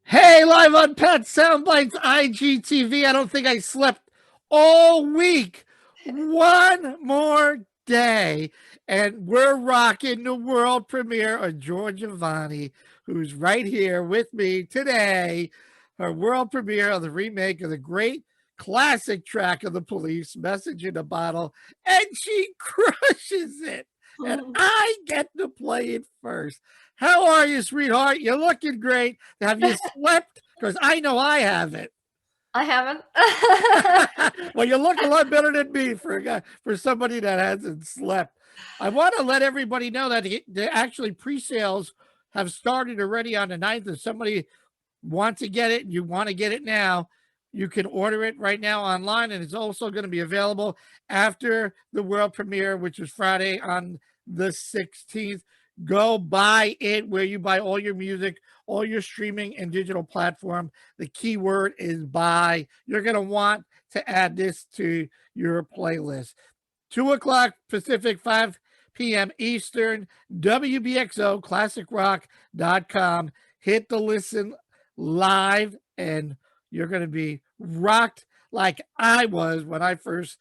Hey, live on Pat Soundbites IGTV. I don't think I slept all week. One more day, and we're rocking the world premiere of Giorgia Vanni, who's right here with me today. Her world premiere of the remake of the great classic track of the Police, Message in a Bottle, and she crushes it. And I get to play it first. How are you, sweetheart? You're looking great. Have you slept? Because I know I haven't. I haven't. Well, you look a lot better than me for a guy, for somebody that hasn't slept. I want to let everybody know that actually pre-sales have started already on the 9th. If somebody wants to get it and you want to get it now, you can order it right now online, and it's also going to be available after the world premiere, which is Friday on the 16th. Go buy it where you buy all your music, all your streaming and digital platform. The key word is buy. You're going to want to add this to your playlist. 2 o'clock Pacific, 5 p.m. Eastern, WBXO, classicrock.com. Hit the listen live, and you're going to be rocked like I was when I first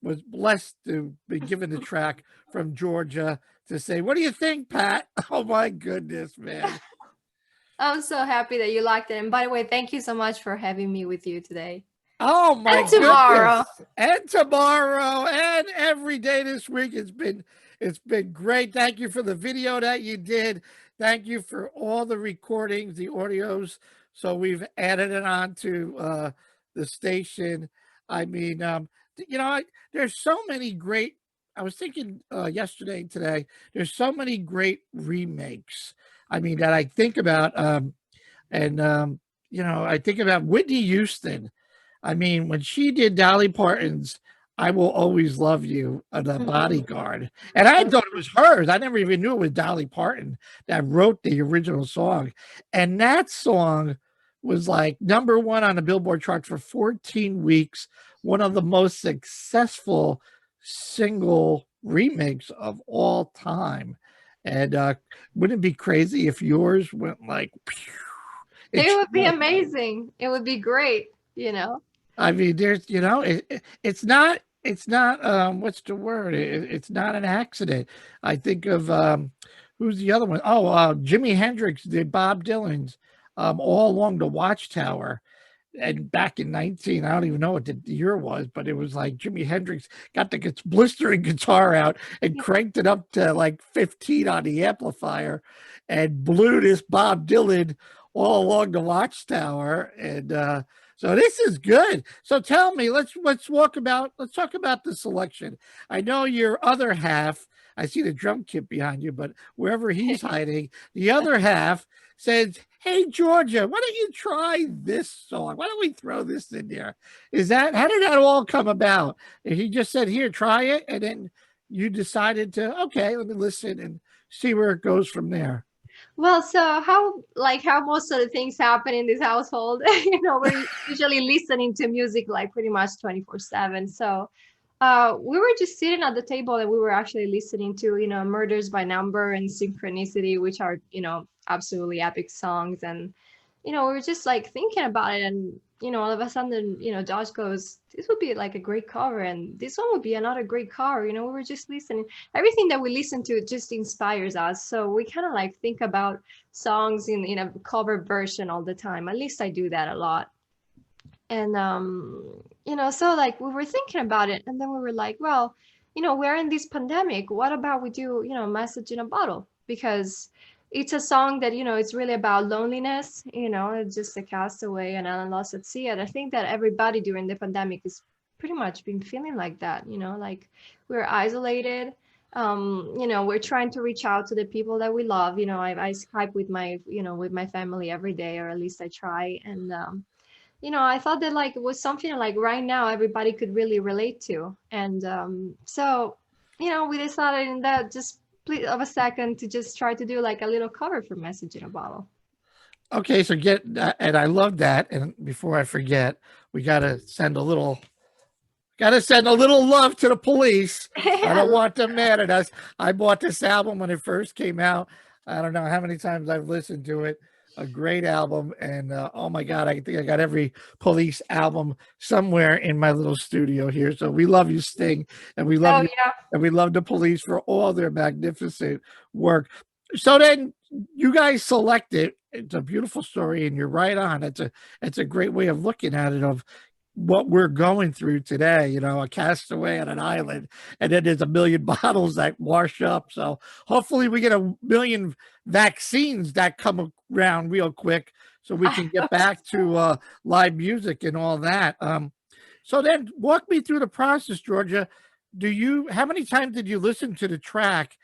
was blessed to be given the track from Giorgia to say, what do you think, Pat? Oh my goodness, man. I'm so happy that you liked it. And by the way, thank you so much for having me with you today. Oh my And tomorrow. goodness. And tomorrow and every day this week. It's been great. Thank you for the video that you did. Thank you for all the recordings, the audios. So we've added it on to the station. I mean, there's so many great, I was thinking yesterday and today, there's so many great remakes. I mean, that I think about, I think about Whitney Houston. I mean, when she did Dolly Parton's I Will Always Love You, The Bodyguard, and I thought it was hers. I never even knew it was Dolly Parton that wrote the original song. And that song was like #1 on the Billboard chart for 14 weeks, one of the most successful single remakes of all time. And wouldn't it be crazy if yours went like, It would be amazing. It would be great. I mean, it's not what's the word? It's not an accident. I think of who's the other one? Oh, Jimi Hendrix did Bob Dylan's All Along the Watchtower. And back in 19, I don't even know what the year was, but it was like Jimi Hendrix got the blistering guitar out and cranked it up to like 15 on the amplifier and blew this Bob Dylan All Along the Watchtower. And so this is good. So tell me, let's talk about the selection. I know your other half, I see the drum kit behind you, but wherever he's hiding, the other half says, hey, Giorgia, why don't you try this song? Why don't we throw this in there? How did that all come about? And he just said, here, try it. And then you decided to, okay, let me listen and see where it goes from there. Well, so how most of the things happen in this household, we're usually listening to music like pretty much 24/7. So we were just sitting at the table and we were actually listening to, Murders by Number and Synchronicity, which are, absolutely epic songs. And, we were just like thinking about it. And, all of a sudden, Josh goes, this would be like a great cover. And this one would be another great cover. We were just listening. Everything that we listen to just inspires us. So we kind of like think about songs in a cover version all the time. At least I do that a lot. And so like we were thinking about it, and then we were like, well, we're in this pandemic. What about we do, Message in a Bottle? Because it's a song that, it's really about loneliness, it's just a castaway and Alan lost at sea. And I think that everybody during the pandemic is pretty much been feeling like that, like we're isolated. We're trying to reach out to the people that we love. I Skype with my family every day, or at least I try. And I thought that like it was something like right now everybody could really relate to. And so, we decided in that just split of a second to just try to do like a little cover for Message in a Bottle. Okay, so and I love that. And before I forget, we gotta send a little love to the Police. I don't want them mad at us. I bought this album when it first came out. I don't know how many times I've listened to it. a great album. And oh my God, I think I got every Police album somewhere in my little studio here. So we love you, Sting, and we love Oh you, yeah. and we love the Police for all their magnificent work. So then you guys select it. It's a beautiful story, and you're right on. It's a great way of looking at it, of what we're going through today, you know, a castaway on an island, and then there's a million bottles that wash up. So hopefully we get a million vaccines that come around real quick so we I can get hope back so. to live music and all that. So then walk me through the process, Georgia. How many times did you listen to the track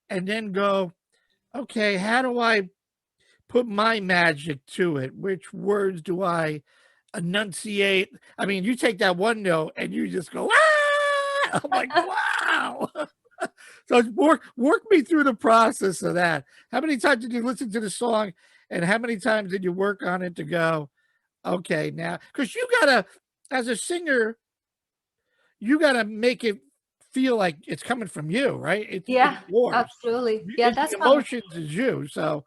and then go, okay, how do I put my magic to it? Which words do I enunciate? I mean, you take that one note and you just go, ah! I'm like, wow. So work me through the process of that. How many times did you listen to the song, and how many times did you work on it to go, okay, now, because you gotta, as a singer, you gotta make it feel like it's coming from you, right? It's Yeah, yours. absolutely. Yeah, The that's how. emotions is you. So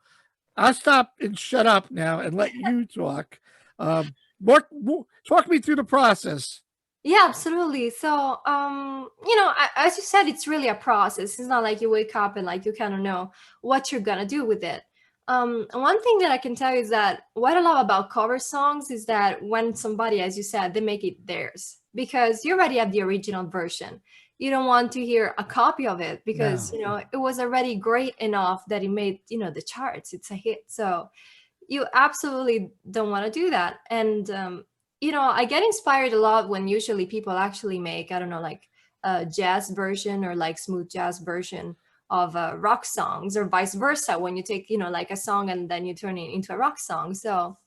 I'll stop and shut up now and let you talk. Talk me through the process. Yeah, absolutely. So, as you said, it's really a process. It's not like you wake up and like you kind of know what you're gonna do with it. One thing that I can tell you is that what I love about cover songs is that when somebody, as you said, they make it theirs because you already have the original version. You don't want to hear a copy of it because No. it was already great enough that it made the charts. It's a hit. So you absolutely don't want to do that. And I get inspired a lot when usually people actually make, I don't know, like a jazz version or like smooth jazz version of rock songs, or vice versa, when you take like a song and then you turn it into a rock song. So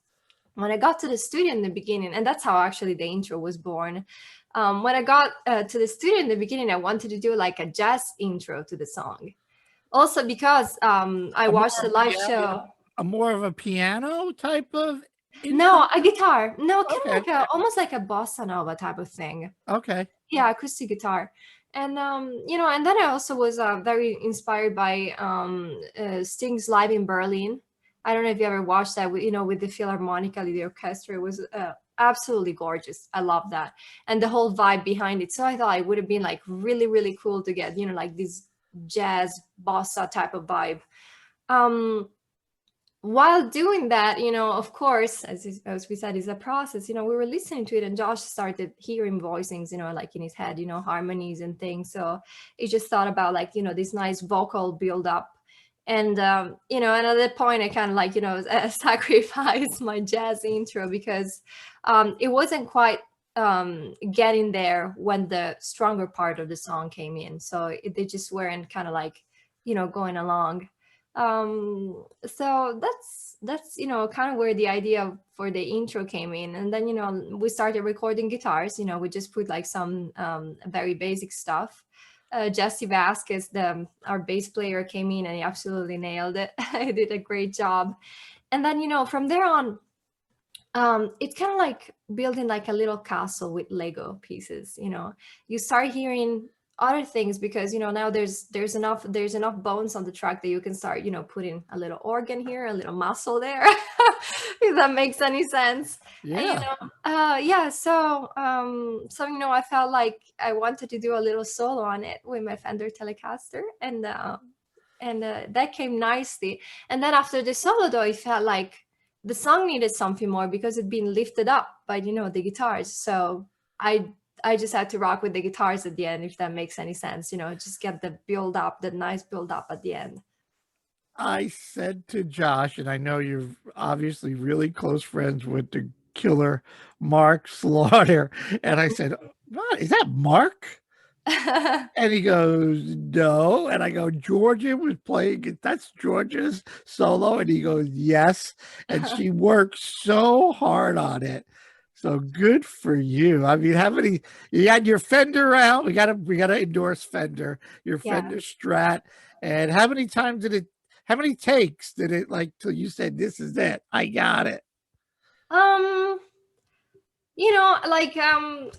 when I got to the studio in the beginning, and that's how actually the intro was born. When I got to the studio in the beginning, I wanted to do like a jazz intro to the song, also because I A more watched of a a live piano, show. a more of a piano type of intro? No, a guitar. No, kind of Okay. like a almost like a bossa nova type of thing. Okay. Yeah, acoustic guitar. And and then I also was very inspired by Sting's live in Berlin. I don't know if you ever watched that with with the Philharmonica, the orchestra. It was absolutely gorgeous. I love that. And the whole vibe behind it. So I thought it would have been like really, really cool to get, like this jazz bossa type of vibe. Um while doing that, of course, as we said, is a process. We were listening to it, and Josh started hearing voicings, like in his head, harmonies and things. So he just thought about like, this nice vocal build up. And, and at that point, I kind of like, sacrificed my jazz intro because it wasn't quite getting there when the stronger part of the song came in. So they just weren't kind of like, going along. So that's kind of where the idea for the intro came in. And then we started recording guitars. We just put like some very basic stuff. Jesse Vasquez, our bass player, came in and he absolutely nailed it. He did a great job. And then from there on, it's kind of like building like a little castle with Lego pieces. You start hearing other things because now there's enough bones on the track that you can start putting a little organ here, a little muscle there, if that makes any sense. And Yeah. yeah, so I felt like I wanted to do a little solo on it with my Fender Telecaster, and that came nicely. And then after the solo, though, it felt like the song needed something more because it'd been lifted up by the guitars. So I just had to rock with the guitars at the end, if that makes any sense. Just get the build up, the nice build up at the end. I said to Josh, and I know you're obviously really close friends with the killer Mark Slaughter, and I said, "What is that, Mark?" And he goes, "No." And I go, "Georgia was playing, that's Georgia's solo." And he goes, "Yes." And she worked so hard on it. So good for you. I mean, you had your Fender out. We gotta endorse Fender, your Yeah. Fender Strat. And how many takes did it like till you said, "This is it. I got it"? um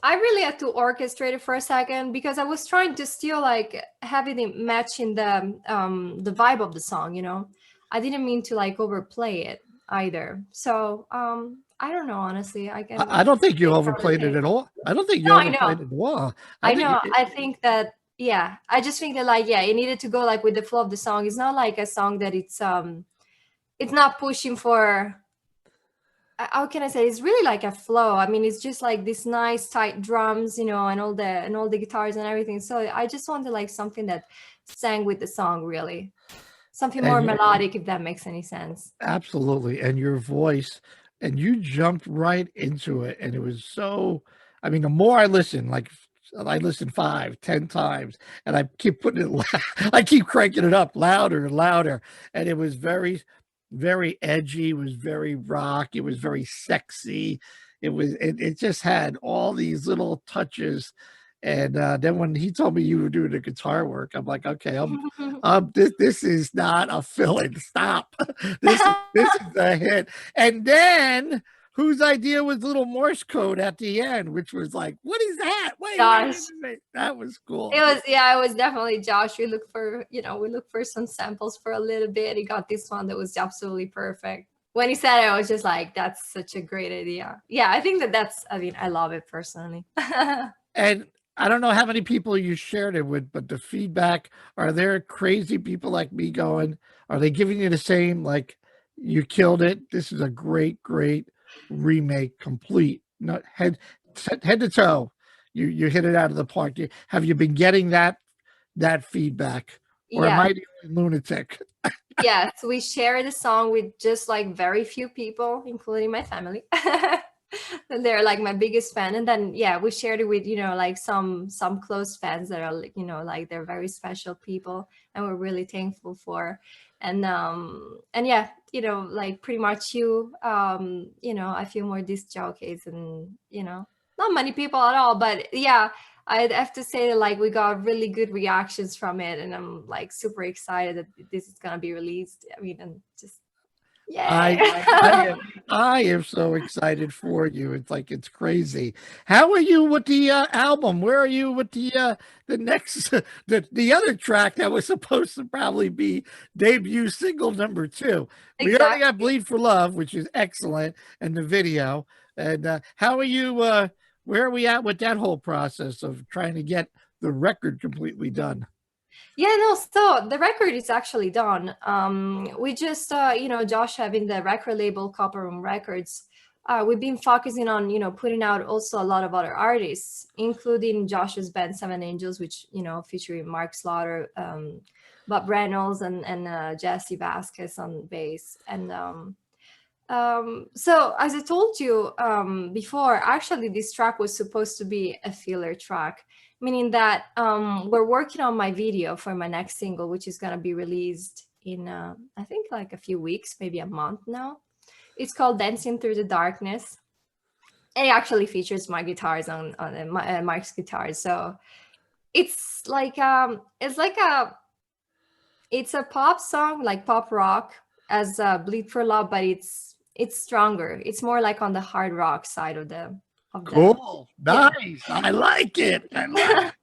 I really had to orchestrate it for a second because I was trying to still like have it matching the vibe of the song. I didn't mean to like overplay it. either. So I don't know, honestly. I don't think you it's on the overplayed it at table. all. I don't think you No, I know. overplayed it at all. I I think know. I think that, yeah, I just think that, like, yeah, it needed to go like with the flow of the song. It's not like a song that it's not pushing for, how can I say, it's really like a flow. I mean, it's just like this nice tight drums, you know, and all the guitars and everything. So I just wanted like something that sang with the song, really. Something more and melodic, if that makes any sense. absolutely, and your voice, and you jumped right into it, and it was so. I mean, the more I listen, like I listen 5, 10 times, and I keep putting it, I keep cranking it up louder and louder, and it was very, very edgy. It was very rock. It was very sexy. It just had all these little touches. And then when he told me you were doing the guitar work, I'm like, okay, this is not a fill-in. Stop. This is a hit. And then whose idea was little Morse code at the end, which was like, what is that? Josh. Wait. That was cool. It was definitely Josh. We looked for some samples for a little bit. He got this one that was absolutely perfect. When he said it, I was just like, that's such a great idea. Yeah, I think I mean, I love it personally. And I don't know how many people you shared it with, but the feedback, are there crazy people like me going, are they giving you the same, like, you killed it? This is a great, great remake, complete, not head to toe. You hit it out of the park. Have you been getting that feedback? Or am Yeah. I the only lunatic? Yeah, so we share the song with just like very few people, including my family. And they're like my biggest fan. And then yeah, we shared it with, like some close fans that are like, like they're very special people and we're really thankful for. And yeah, like pretty much a few more disc jockeys and not many people at all, but yeah, I'd have to say that like we got really good reactions from it, and I'm like super excited that this is gonna be released. I mean, and just yay! I am so excited for you. It's like, it's crazy. How are you with the album? Where are you with the next the other track that was supposed to probably be debut single number 2? We already got Exactly. Bleed for Love, which is excellent, and the video. And how are you? Where are we at with that whole process of trying to get the record completely done? Yeah, no, so the record is actually done. We just, Josh having the record label Copper Room Records, we've been focusing on, putting out also a lot of other artists, including Josh's band Seven Angels, which, featuring Mark Slaughter, Bob Reynolds, and Jesse Vasquez on bass. And so as I told you before, actually this track was supposed to be a filler track, meaning that we're working on my video for my next single, which is going to be released in I think like a few weeks, maybe a month now. It's called Dancing Through the Darkness. It actually features my guitars on Mark's guitars. So it's like it's a pop song, like pop rock, as Bleed for Love, but it's stronger. It's more like on the hard rock side of the Cool, yeah. nice. I like it. I like it.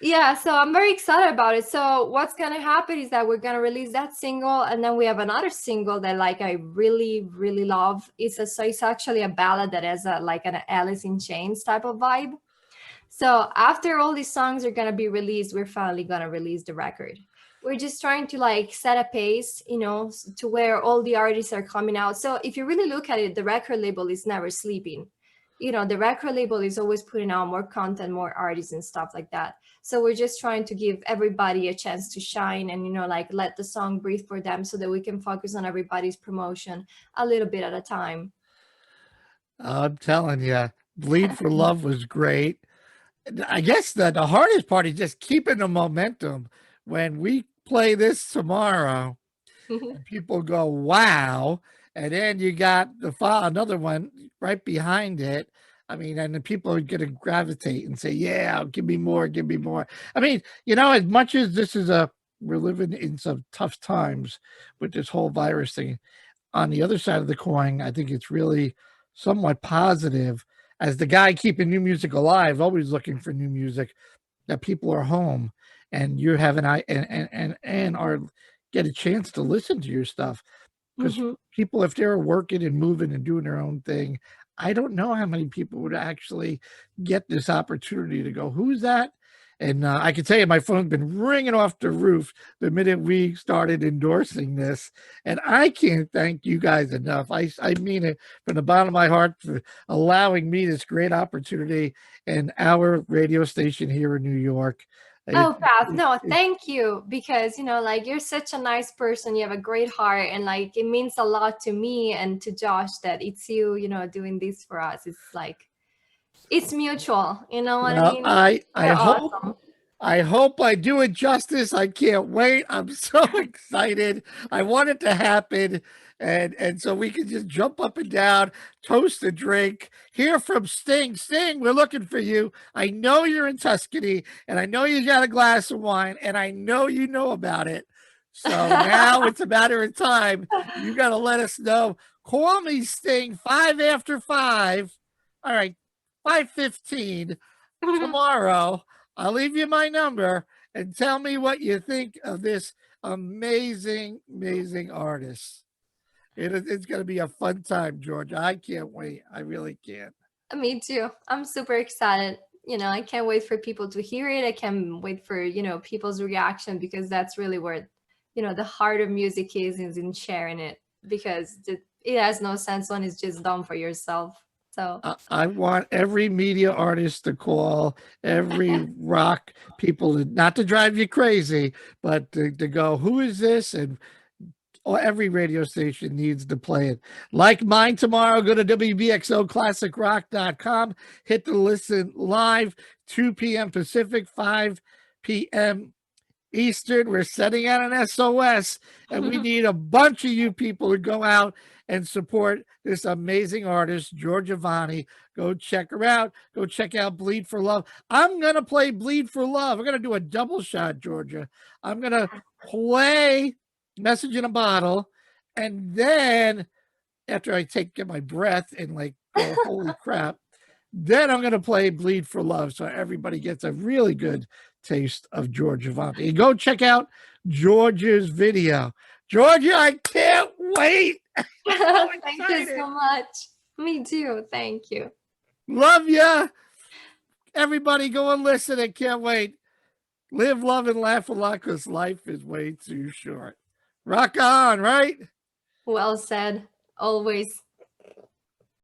Yeah, so I'm very excited about it. So what's gonna happen is that we're gonna release that single, and then we have another single that like I really, really love. It's actually a ballad that has like an Alice in Chains type of vibe. So after all these songs are gonna be released, we're finally gonna release the record. We're just trying to like set a pace, to where all the artists are coming out. So if you really look at it, the record label is never sleeping. The record label is always putting out more content, more artists and stuff like that. So we're just trying to give everybody a chance to shine and, like let the song breathe for them so that we can focus on everybody's promotion a little bit at a time. I'm telling you, Bleed for Love was great. I guess the hardest part is just keeping the momentum. When we play this tomorrow, and people go, wow. And then you got another one right behind it. I mean, and the people are going to gravitate and say, yeah, give me more, give me more. I mean, as much as we're living in some tough times with this whole virus thing, on the other side of the coin, I think it's really somewhat positive, as the guy keeping new music alive, always looking for new music, that people are home and you have and are get a chance to listen to your stuff. because Hmm. people, if they're working and moving and doing their own thing, I don't know how many people would actually get this opportunity to go, who's that? And I can tell you, my phone's been ringing off the roof the minute we started endorsing this. And I can't thank you guys enough. I mean it from the bottom of my heart for allowing me this great opportunity and our radio station here in New York. Oh, Pat, It, no, it, thank you. Because, like, you're such a nice person. You have a great heart. And, like, it means a lot to me and to Josh that it's you, doing this for us. It's like, it's mutual. You know what I well, mean? I You're hope awesome. I hope I do it justice. I can't wait. I'm so excited. I want it to happen. And so we can just jump up and down, toast a drink, hear from Sting. Sting, we're looking for you. I know you're in Tuscany, and I know you got a glass of wine, and I know you know about it. So now it's a matter of time. You got to let us know. Call me, Sting, 5 after 5. All right, 5:15 tomorrow. I'll leave you my number and tell me what you think of this amazing, amazing artist. It's going to be a fun time, Georgia. I can't wait. I really can't. Me too. I'm super excited. I can't wait for people to hear it. I can't wait for, people's reaction, because that's really where, the heart of music is in sharing it, because it has no sense when it's just done for yourself. So, I want every media artist to call, every rock people, not to drive you crazy, but to go, who is this? And every radio station needs to play it. Like mine tomorrow, go to WBXOClassicRock.com, hit the listen live, 2 p.m. Pacific, 5 p.m. Eastern. We're sending out an SOS, and we need a bunch of you people to go out and support this amazing artist, Giorgia Vanni. Go check her out. Go check out Bleed for Love. I'm going to play Bleed for Love. I'm going to do a double shot, Georgia. I'm going to play Message in a Bottle, and then after I get my breath and like go, holy crap, then I'm going to play Bleed for Love so everybody gets a really good taste of Giorgia Vanni. Go check out Georgia's video. Georgia, I can't wait. I'm so thank you excited. so much. Me too. Thank you. Love ya. Everybody go and listen. I can't wait. Live, love, and laugh a lot because life is way too short. Rock on, right? Well said. Always.